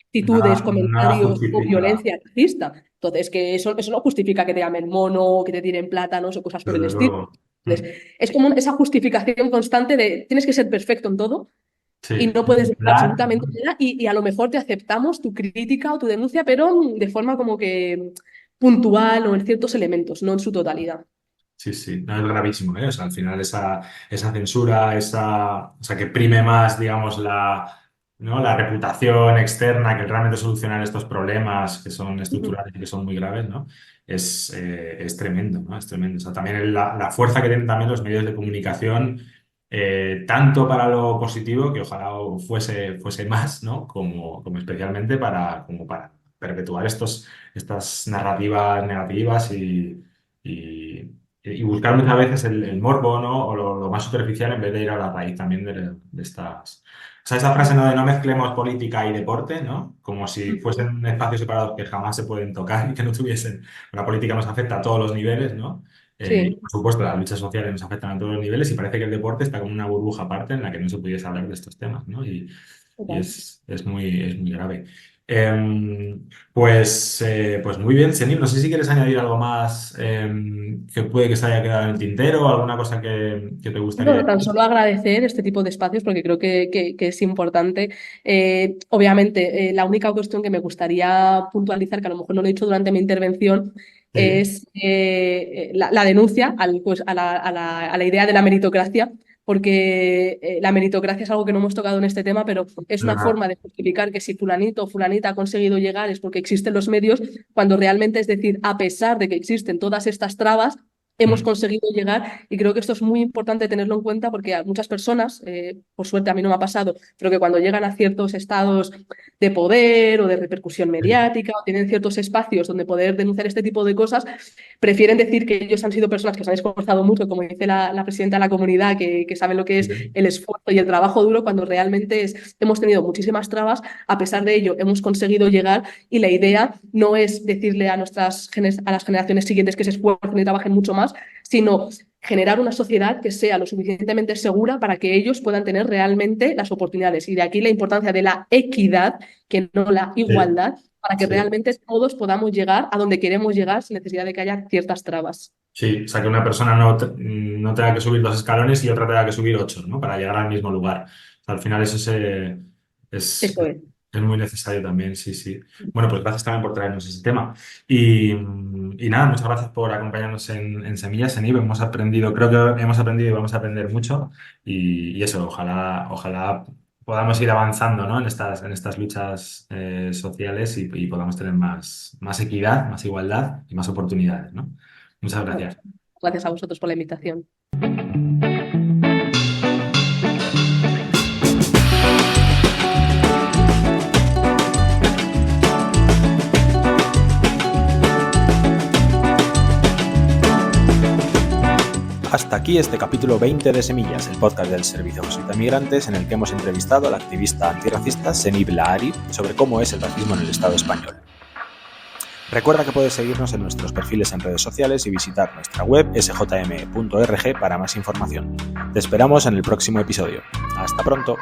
actitudes, Nada, nada comentarios o justifica. violencia racista. Entonces, que eso no justifica que te llamen mono, que te tiren plátanos o cosas por el Desde estilo. luego. Mm. Entonces, es como esa justificación constante de tienes que ser perfecto en todo y Sí. no puedes decir Ejemplar. absolutamente nada y a lo mejor te aceptamos tu crítica o tu denuncia, pero de forma como que puntual o en ciertos elementos, no en su totalidad. Sí, sí, no es gravísimo, ¿eh? O sea, al final esa censura, o sea, que prime más, digamos, ¿no? La reputación externa que realmente solucionar estos problemas que son Ujú. estructurales y que son muy graves, ¿no? Es tremendo, ¿no? Es tremendo. O sea, también la fuerza que tienen también los medios de comunicación, tanto para lo positivo, que ojalá fuese más, ¿no? Como especialmente como para perpetuar estas narrativas negativas y y buscar muchas veces el morbo, ¿no? O lo más superficial en vez de ir a la raíz también de estas. O sea, esa frase, ¿no? De no mezclemos política y deporte, ¿no? Como si fuesen espacios separados que jamás se pueden tocar y que no tuviesen. La política nos afecta a todos los niveles, ¿no? Y Sí, por supuesto, las luchas sociales nos afectan a todos los niveles y parece que el deporte está como una burbuja aparte en la que no se pudiese hablar de estos temas, ¿no? Y total. es muy grave. Pues muy bien, Senil, no sé si quieres añadir algo más que puede que se haya quedado en el tintero, alguna cosa que te gustaría No, tan decir. solo agradecer este tipo de espacios porque creo que es importante. Obviamente, la única cuestión que me gustaría puntualizar, que a lo mejor no lo he dicho durante mi intervención, Sí, es la denuncia pues, a la idea de la meritocracia, porque la meritocracia es algo que no hemos tocado en este tema, pero es es una verdad. forma de justificar que si fulanito o fulanita ha conseguido llegar es porque existen los medios, cuando realmente es decir, a pesar de que existen todas estas trabas, hemos Mm, conseguido llegar y creo que esto es muy importante tenerlo en cuenta porque a muchas personas, por suerte a mí no me ha pasado, pero que cuando llegan a ciertos estados de poder o de repercusión sí, mediática o tienen ciertos espacios donde poder denunciar este tipo de cosas, prefieren decir que ellos han sido personas que se han esforzado mucho, como dice la presidenta de la comunidad, que saben lo que es sí, el esfuerzo y el trabajo duro, cuando realmente hemos tenido muchísimas trabas, a pesar de ello hemos conseguido llegar y la idea no es decirle a las generaciones siguientes que se esfuercen y trabajen mucho más, sino generar una sociedad que sea lo suficientemente segura para que ellos puedan tener realmente las oportunidades. Y de aquí la importancia de la equidad, que no la sí, igualdad, para que sí. realmente todos podamos llegar a donde queremos llegar sin necesidad de que haya ciertas trabas. Sí, o sea, que una persona no tenga que subir 2 escalones y otra tenga que subir 8, ¿no? Para llegar al mismo lugar. O sea, al final eso es, Eso es. es muy necesario también, sí, sí. Bueno, pues gracias también por traernos ese tema. Y nada, muchas gracias por acompañarnos en Semillas en IBE. Hemos aprendido, creo que hemos aprendido y vamos a aprender mucho. Y eso, ojalá podamos ir avanzando, ¿no? En estas luchas sociales y podamos tener más equidad, más igualdad y más oportunidades, ¿no? Muchas Bueno, gracias. gracias a vosotros por la invitación. Hasta aquí este capítulo 20 de Semillas, el podcast del Servicio de Jesuita Migrantes, en el que hemos entrevistado a la activista antirracista Senib Lahari sobre cómo es el racismo en el Estado español. Recuerda que puedes seguirnos en nuestros perfiles en redes sociales y visitar nuestra web sjm.org para más información. Te esperamos en el próximo episodio. ¡Hasta pronto!